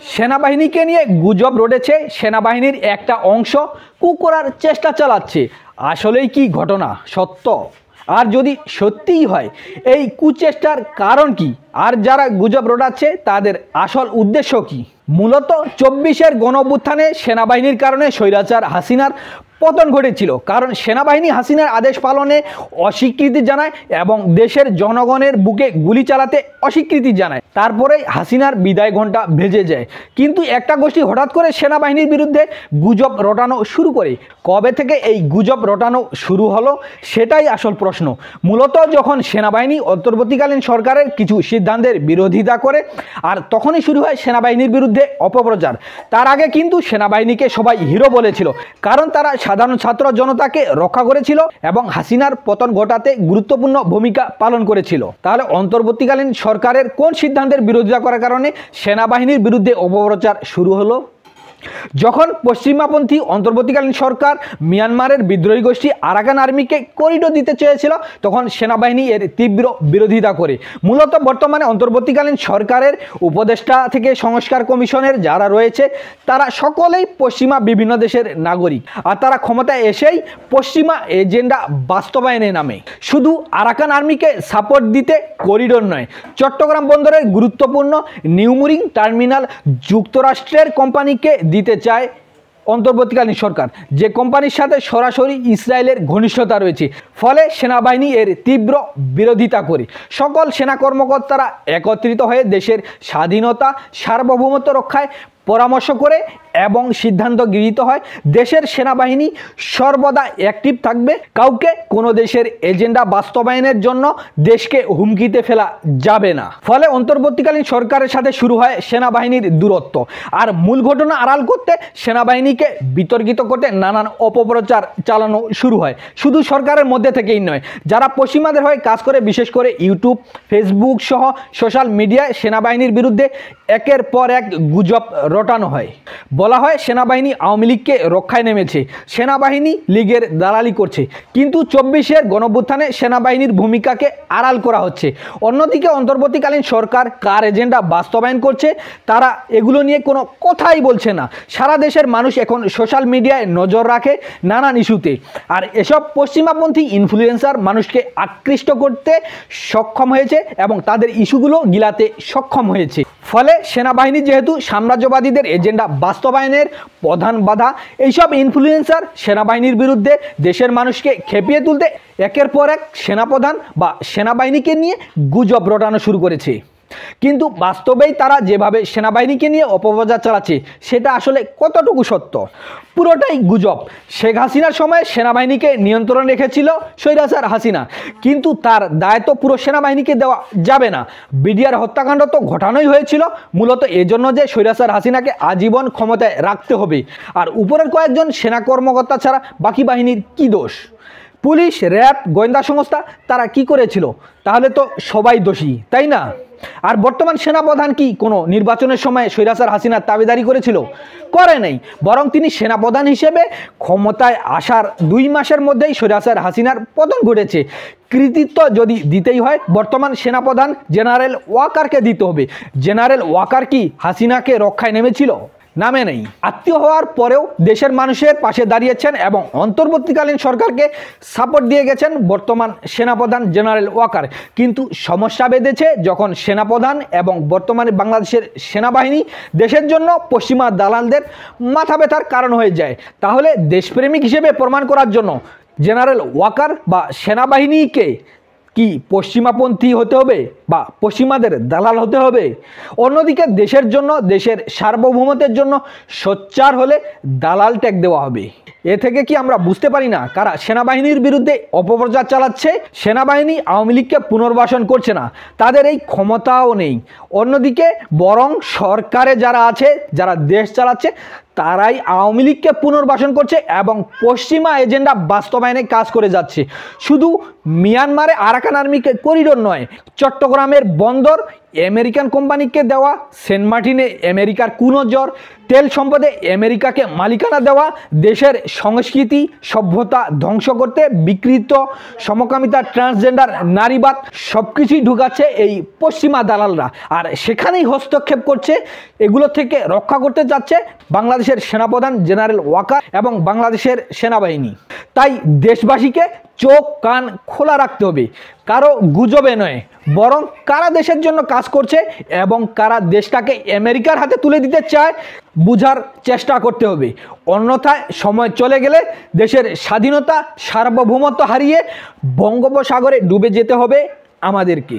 সেনাবাহিনীকে নিয়ে গুজব রটেছে সেনাবাহিনীর একটা অংশ কু করার চেষ্টা চালাচ্ছে। আসলেই কি ঘটনা সত্য? আর যদি সত্যিই হয় এই কুচেষ্টার কারণ কি? আর যারা গুজব রটাচ্ছে তাদের আসল উদ্দেশ্য কি? মূলত 24-এর গণঅভ্যুত্থানে সেনাবাহিনীর কারণে স্বৈরাচার হাসিনার পতন ঘটেছিল। কারণ সেনাবাহিনী হাসিনার আদেশ পালনে অস্বীকৃতি জানায় এবং দেশের জনগণের বুকে গুলি চালাতে অস্বীকৃতি জানায়। তারপরে হাসিনার বিদায় ঘণ্টা ভেজে যায়। কিন্তু একটা গোষ্ঠী হঠাৎ করে সেনাবাহিনীর বিরুদ্ধে গুজব রটানো শুরু করে। কবে থেকে এই গুজব রটানো শুরু হলো সেটাই আসল প্রশ্ন। মূলত যখন সেনাবাহিনী অন্তর্বর্তীকালীন সরকারের কিছু সিদ্ধান্তের বিরোধিতা করে, আর তখনই শুরু হয় সেনাবাহিনীর বিরুদ্ধে অপপ্রচার। তার আগে কিন্তু সেনাবাহিনীকে সবাই হিরো বলেছিল, কারণ তারা সাধারণ ছাত্র জনতাকে রক্ষা করেছিল এবং হাসিনার পতন ঘটাতে গুরুত্বপূর্ণ ভূমিকা পালন করেছিল। তাহলে অন্তর্বর্তীকালীন সরকারের কোন সিদ্ধান্তের বিরোধিতা করার কারণে সেনাবাহিনীর বিরুদ্ধে অপপ্রচার শুরু হলো? যখন পশ্চিমাপন্থী অন্তর্বর্তীকালীন সরকার মিয়ানমারের বিদ্রোহী গোষ্ঠী আরাকান আর্মিকে করিডোর দিতে চেয়েছিল, তখন সেনাবাহিনী এর তীব্র বিরোধিতা করে। মূলত বর্তমানে অন্তর্বর্তীকালীন সরকারের উপদেষ্টা থেকে সংস্কার কমিশনের যারা রয়েছে তারা সকলেই পশ্চিমা বিভিন্ন দেশের নাগরিক, আর তারা ক্ষমতায় এসেই পশ্চিমা এজেন্ডা বাস্তবায়নে নামে। শুধু আরাকান আর্মিকে সাপোর্ট দিতে করিডোর নয়, চট্টগ্রাম বন্দরের গুরুত্বপূর্ণ নিউমুরিং টার্মিনাল যুক্তরাষ্ট্রের কোম্পানিকে দিতে চায় অন্তর্বর্তীকালীন সরকার, যে কোম্পানির সাথে সরাসরি ইসরায়েলের ঘনিষ্ঠতা রয়েছে। ফলে সেনাবাহিনী এর তীব্র বিরোধিতা করে। সকল সেনা কর্মকর্তারা একত্রিত হয়ে দেশের স্বাধীনতা সার্বভৌমত্ব রক্ষায় পরামর্শ করে এবং সিদ্ধান্ত গৃহীত হয় দেশের সেনাবাহিনী সর্বদা অ্যাক্টিভ থাকবে। কাউকে কোনো দেশের এজেন্ডা বাস্তবায়নের জন্য দেশকে হুমকিতে ফেলা যাবে না। ফলে অন্তর্বর্তীকালীন সরকারের সাথে শুরু হয় সেনাবাহিনীর দূরত্ব। আর মূল ঘটনা আড়াল করতে সেনাবাহিনীকে বিতর্কিত করতে নানান অপপ্রচার চালানো শুরু হয়। শুধু সরকারের মধ্যে থেকেই নয়, যারা পশ্চিমাদের হয়ে কাজ করে, বিশেষ করে ইউটিউব, ফেসবুক সহ সোশ্যাল মিডিয়ায় সেনাবাহিনীর বিরুদ্ধে একের পর এক গুজব রটানো হয়। বলা হয় সেনাবাহিনী আওয়ামী লীগকে রক্ষায় নেমেছে, সেনাবাহিনী লীগের দালালি করছে। কিন্তু 24-এর গণঅভ্যুত্থানে সেনাবাহিনীর ভূমিকাকে আড়াল করা হচ্ছে। অন্যদিকে অন্তর্বর্তীকালীন সরকার কার এজেন্ডা বাস্তবায়ন করছে তারা এগুলো নিয়ে কোনো কথাই বলছে না। সারা দেশের মানুষ এখন সোশ্যাল মিডিয়ায় নজর রাখে নানান ইস্যুতে, আর এসব পশ্চিমাপন্থী ইনফ্লুয়েন্সার মানুষকে আকৃষ্ট করতে সক্ষম হয়েছে এবং তাদের ইস্যুগুলো গিলাতে সক্ষম হয়েছে। ফলে সেনাবাহিনী যেহেতু সাম্রাজ্যবাদীদের এজেন্ডা বাস্তবায়নের প্রধান বাধা, এইসব ইনফ্লুয়েন্সার সেনাবাহিনীর বিরুদ্ধে দেশের মানুষকে খেপিয়ে তুলতে একের পর এক সেনাপ্রধান বা সেনাবাহিনীকে নিয়ে গুজব রটানো শুরু করেছে। কিন্তু বাস্তবেই তারা যেভাবে সেনাবাহিনীকে নিয়ে অপপ্রচার চালাচ্ছে সেটা আসলে কতটুকু সত্য? পুরোটাই গুজব। শেখ হাসিনার সময় সেনাবাহিনীকে নিয়ন্ত্রণ রেখেছিল স্বৈরাচার হাসিনা, কিন্তু তার দায়িত্ব পুরো সেনাবাহিনীকে দেওয়া যাবে না। বিডিআর হত্যাকাণ্ড তো ঘটানোই হয়েছিল মূলত এজন্য যে স্বৈরাচার হাসিনাকে আজীবন ক্ষমতায় রাখতে হবে। আর উপরের কয়েকজন সেনা কর্মকর্তা ছাড়া বাকি বাহিনীর কি দোষ? পুলিশ, র্যাব, গোয়েন্দা সংস্থা তারা কি করেছিল? তাহলে তো সবাই দোষী, তাই না? আর বর্তমান সেনাপ্রধান কি কোনো নির্বাচনের সময় স্বৈরাচার হাসিনার দাবিদারি করেছিল? করে নাই। বরং তিনি সেনাপ্রধান হিসেবে ক্ষমতায় আসার 2 মাসের মধ্যেই স্বৈরাচার হাসিনার পতন ঘটেছে। কৃতিত্ব যদি দিতেই হয় বর্তমান সেনাপ্রধান জেনারেল ওয়াকারকে দিতে হবে। জেনারেল ওয়াকার কি হাসিনাকে রক্ষায় নেমেছিল? নামে নেই। আত্মীয় হওয়ার পরেও দেশের মানুষের পাশে দাঁড়িয়েছেন এবং অন্তর্বর্তীকালীন সরকারকে সাপোর্ট দিয়ে গেছেন বর্তমান সেনাপ্রধান জেনারেল ওয়াকার। কিন্তু সমস্যা বেঁধেছে যখন সেনাপ্রধান এবং বর্তমানে বাংলাদেশের সেনাবাহিনী দেশের জন্য পশ্চিমা দালালদের মাথা ব্যথার কারণ হয়ে যায়। তাহলে দেশপ্রেমিক হিসেবে প্রমাণ করার জন্য জেনারেল ওয়াকার বা সেনাবাহিনীকে কি পশ্চিমাপন্থী হতে হবে বা পশ্চিমাদের দালাল হতে হবে? অন্যদিকে দেশের জন্য, দেশের সার্বভৌমত্বের জন্য সোচ্চার হলে দালাল ট্যাগ দেওয়া হবে। এ থেকে কি আমরা বুঝতে পারি না কারা সেনাবাহিনীর বিরুদ্ধে অপপ্রচার চালাচ্ছে? সেনাবাহিনী আওয়ামী লীগকে পুনর্বাসন করছে না, তাদের এই ক্ষমতাও নেই। অন্যদিকে বরং সরকারে যারা আছে, যারা দেশ চালাচ্ছে, তারাই আওয়ামী লীগকে পুনর্বাসন করছে এবং পশ্চিমা এজেন্ডা বাস্তবায়নে কাজ করে যাচ্ছে। শুধু মিয়ানমারে আরাকান আর্মি করিডোর নয়, চট্টগ্রামের বন্দর আমেরিকান কোম্পানিকে দেওয়া, সেন্ট মার্টিনে আমেরিকার কুনজর, তেল সম্পদে আমেরিকাকে মালিকানা দেওয়া, দেশের সংস্কৃতি সভ্যতা ধ্বংস করতে বিকৃত সমকামিতা, ট্রান্সজেন্ডার, নারীবাদ সব কিছুই ঢুকাচ্ছে এই পশ্চিমা দালালরা। আর সেখানেই হস্তক্ষেপ করছে, এগুলো থেকে রক্ষা করতে যাচ্ছে বাংলাদেশের সেনাপ্রধান জেনারেল ওয়াকার এবং বাংলাদেশের সেনাবাহিনী। তাই দেশবাসীকে চোখ কান খোলা রাখতে হবে, কারো গুজবে নয়, বরং কারা দেশের জন্য কাজ করছে এবং কারা দেশটাকে আমেরিকার হাতে তুলে দিতে চায় বুঝার চেষ্টা করতে হবে। অন্যথায় সময় চলে গেলে দেশের স্বাধীনতা সার্বভৌমত্ব হারিয়ে বঙ্গোপসাগরে ডুবে যেতে হবে আমাদেরকে।